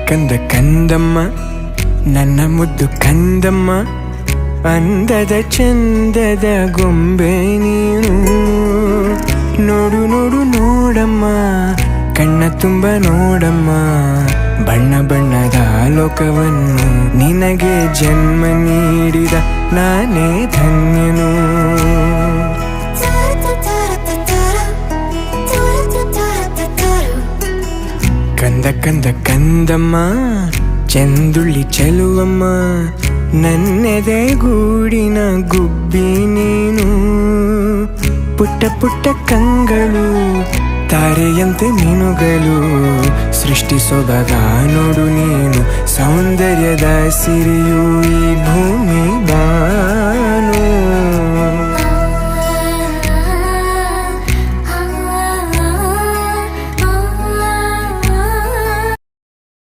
ಕಂದ ಕಂದಮ್ಮ ನನ್ನ ಮುದ್ದು ಕಂದಮ್ಮ, ಅಂದದ ಚಂದದ ಗೊಂಬೆ ನೀನು. ನೋಡು ನೋಡು ನೋಡಮ್ಮ, ಕಣ್ಣ ತುಂಬ ನೋಡಮ್ಮ, ಬಣ್ಣ ಬಣ್ಣದ ಲೋಕವನ್ನು ನಿನಗೆ ಜನ್ಮ ನೀಡಿದ ನಾನೇ ಧನ್ಯನು. ಕಂದ ಕಂದಮ್ಮ ಚಂದುಳ್ಳಿ ಚೆಲುವಮ್ಮ, ನನ್ನೆದೆ ಗೂಡಿನ ಗುಬ್ಬಿ ನೀನು. ಪುಟ್ಟ ಪುಟ್ಟ ಕಂಗಳು ತಾರೆಯಂತೆ ಮೀನುಗಳು, ಸೃಷ್ಟಿಸೋದಾಗ ನೋಡು ನೀನು ಸೌಂದರ್ಯದ ಸಿರಿಯು ಈ ಭೂಮಿ ಬಾ.